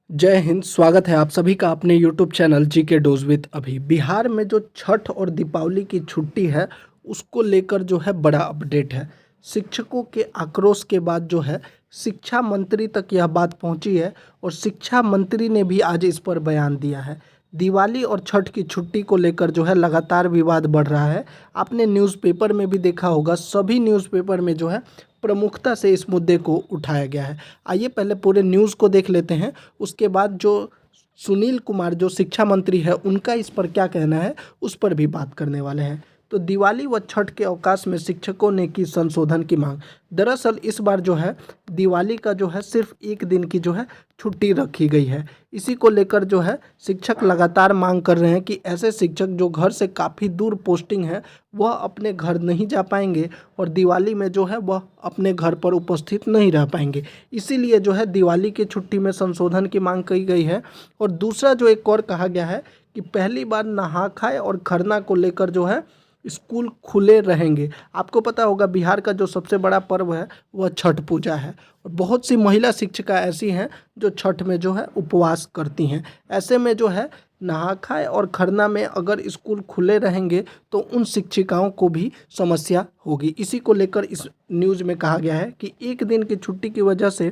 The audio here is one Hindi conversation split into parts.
जय हिंद। स्वागत है आप सभी का अपने यूट्यूब चैनल जी के डोज विद अभी। बिहार में जो छठ और दीपावली की छुट्टी है उसको लेकर जो है बड़ा अपडेट है। शिक्षकों के आक्रोश के बाद जो है शिक्षा मंत्री तक यह बात पहुंची है और शिक्षा मंत्री ने भी आज इस पर बयान दिया है। दिवाली और छठ की छुट्टी को लेकर जो है लगातार विवाद बढ़ रहा है। आपने न्यूज़पेपर में भी देखा होगा, सभी न्यूज़पेपर में जो है प्रमुखता से इस मुद्दे को उठाया गया है। आइए पहले पूरे न्यूज़ को देख लेते हैं, उसके बाद जो सुनील कुमार जो शिक्षा मंत्री है उनका इस पर क्या कहना है उस पर भी बात करने वाले हैं। तो दिवाली व छठ के अवकाश में शिक्षकों ने की संशोधन की मांग। दरअसल इस बार जो है दिवाली का जो है सिर्फ एक दिन की जो है छुट्टी रखी गई है। इसी को लेकर जो है शिक्षक लगातार मांग कर रहे हैं कि ऐसे शिक्षक जो घर से काफ़ी दूर पोस्टिंग है वह अपने घर नहीं जा पाएंगे और दिवाली में जो है वह अपने घर पर उपस्थित नहीं रह पाएंगे। इसीलिए जो है दिवाली की छुट्टी में संशोधन की मांग की गई है। और दूसरा जो एक और कहा गया है कि पहली बार नहा खाए और खरना को लेकर जो है स्कूल खुले रहेंगे। आपको पता होगा बिहार का जो सबसे बड़ा पर्व है वह छठ पूजा है और बहुत सी महिला शिक्षिका ऐसी हैं जो छठ में जो है उपवास करती हैं। ऐसे में जो है नहा खाए और खरना में अगर स्कूल खुले रहेंगे तो उन शिक्षिकाओं को भी समस्या होगी। इसी को लेकर इस न्यूज़ में कहा गया है कि एक दिन की छुट्टी की वजह से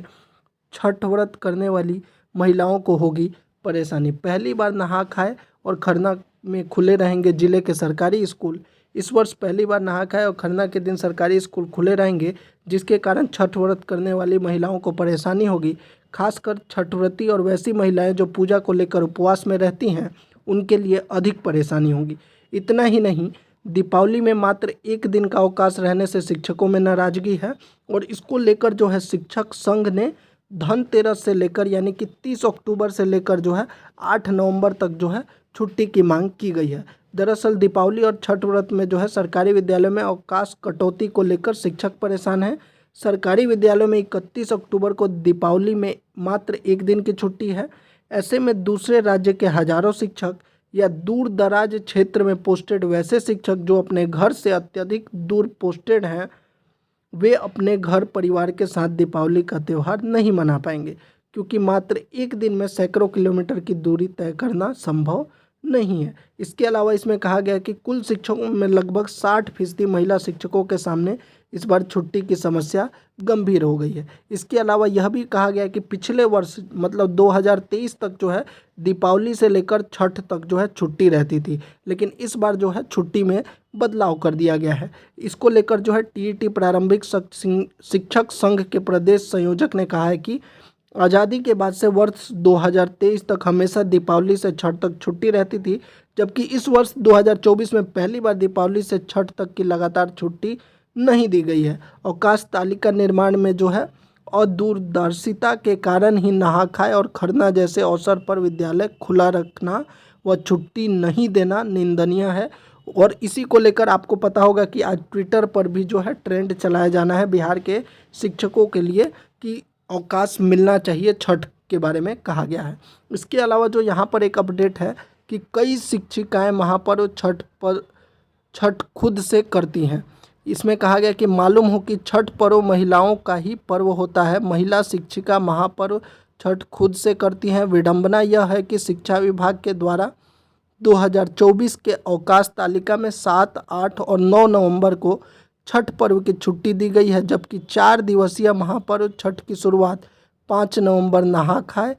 छठ व्रत करने वाली महिलाओं को होगी परेशानी। पहली बार नहा खाए और खरना में खुले रहेंगे जिले के सरकारी स्कूल। इस वर्ष पहली बार नहा खाए और खरना के दिन सरकारी स्कूल खुले रहेंगे, जिसके कारण छठ व्रत करने वाली महिलाओं को परेशानी होगी। खासकर छठ व्रती और वैसी महिलाएं जो पूजा को लेकर उपवास में रहती हैं उनके लिए अधिक परेशानी होगी। इतना ही नहीं, दीपावली में मात्र एक दिन का अवकाश रहने से शिक्षकों में नाराजगी है और इसको लेकर जो है शिक्षक संघ ने धनतेरस से लेकर यानी कि 30 अक्टूबर से लेकर जो है 8 नवंबर तक जो है छुट्टी की मांग की गई है। दरअसल दीपावली और छठ व्रत में जो है सरकारी विद्यालयों में अवकाश कटौती को लेकर शिक्षक परेशान हैं। सरकारी विद्यालयों में 31 अक्टूबर को दीपावली में मात्र एक दिन की छुट्टी है। ऐसे में दूसरे राज्य के हजारों शिक्षक या दूर दराज क्षेत्र में पोस्टेड वैसे शिक्षक जो अपने घर से अत्यधिक दूर पोस्टेड हैं वे अपने घर परिवार के साथ दीपावली का त्यौहार नहीं मना पाएंगे, क्योंकि मात्र एक दिन में सैकड़ों किलोमीटर की दूरी तय करना संभव नहीं है। इसके अलावा इसमें कहा गया कि कुल शिक्षकों में लगभग 60% महिला शिक्षकों के सामने इस बार छुट्टी की समस्या गंभीर हो गई है। इसके अलावा यह भी कहा गया कि पिछले वर्ष मतलब 2023 तक जो है दीपावली से लेकर छठ तक जो है छुट्टी रहती थी, लेकिन इस बार जो है छुट्टी में बदलाव कर दिया गया है। इसको लेकर जो है टीईटी प्रारंभिक शिक्षक संघ के प्रदेश संयोजक ने कहा है कि आज़ादी के बाद से वर्ष 2023 तक हमेशा दीपावली से छठ तक छुट्टी रहती थी, जबकि इस वर्ष 2024 में पहली बार दीपावली से छठ तक की लगातार छुट्टी नहीं दी गई है। अवकाश तालिका निर्माण में जो है अदूरदर्शिता के कारण ही नहा खाए और खरना जैसे अवसर पर विद्यालय खुला रखना व छुट्टी नहीं देना निंदनीय है। और इसी को लेकर आपको पता होगा कि आज ट्विटर पर भी जो है ट्रेंड चलाया जाना है बिहार के शिक्षकों के लिए कि अवकाश मिलना चाहिए, छठ के बारे में कहा गया है। इसके अलावा जो यहाँ पर एक अपडेट है कि कई शिक्षिकाएं महापर्व छठ खुद से करती हैं। इसमें कहा गया कि मालूम हो कि छठ पर्व महिलाओं का ही पर्व होता है। महिला शिक्षिका महापर्व छठ खुद से करती हैं। विडंबना यह है कि शिक्षा विभाग के द्वारा 2024 के अवकाश तालिका में 7, 8 और 9 नवंबर को छठ पर्व की छुट्टी दी गई है, जबकि 4 दिवसीय महापर्व छठ की शुरुआत 5 नवंबर नहा खाए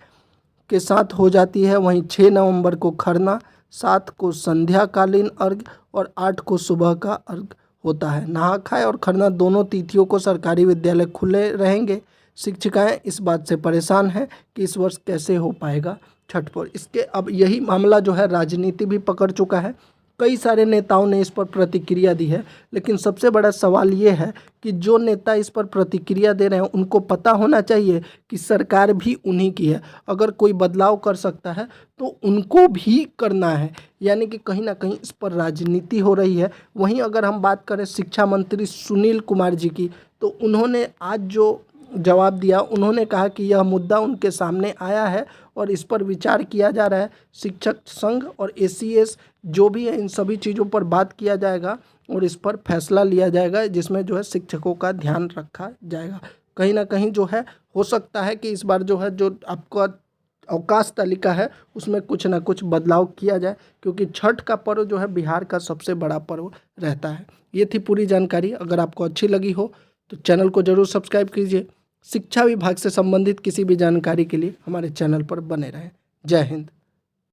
के साथ हो जाती है। वहीं 6 नवंबर को खरना, 7 को संध्याकालीन अर्घ और 8 को सुबह का अर्घ होता है। नहा खाए और खरना दोनों तिथियों को सरकारी विद्यालय खुले रहेंगे। शिक्षिकाएं इस बात से परेशान हैं कि इस वर्ष कैसे हो पाएगा छठ पर्व। इसके अब यही मामला जो है राजनीति भी पकड़ चुका है। कई सारे नेताओं ने इस पर प्रतिक्रिया दी है, लेकिन सबसे बड़ा सवाल ये है कि जो नेता इस पर प्रतिक्रिया दे रहे हैं उनको पता होना चाहिए कि सरकार भी उन्हीं की है। अगर कोई बदलाव कर सकता है तो उनको भी करना है, यानी कि कहीं ना कहीं इस पर राजनीति हो रही है। वहीं अगर हम बात करें शिक्षा मंत्री सुनील कुमार जी की, तो उन्होंने आज जो जवाब दिया, उन्होंने कहा कि यह मुद्दा उनके सामने आया है और इस पर विचार किया जा रहा है। शिक्षक संघ और एसीएस जो भी है इन सभी चीज़ों पर बात किया जाएगा और इस पर फैसला लिया जाएगा, जिसमें जो है शिक्षकों का ध्यान रखा जाएगा। कहीं ना कहीं जो है हो सकता है कि इस बार जो है जो आपका अवकाश तालिका है उसमें कुछ ना कुछ बदलाव किया जाए, क्योंकि छठ का पर्व जो है बिहार का सबसे बड़ा पर्व रहता है। ये थी पूरी जानकारी। अगर आपको अच्छी लगी हो तो चैनल को ज़रूर सब्सक्राइब कीजिए। शिक्षा विभाग से संबंधित किसी भी जानकारी के लिए हमारे चैनल पर बने रहें। जय हिंद।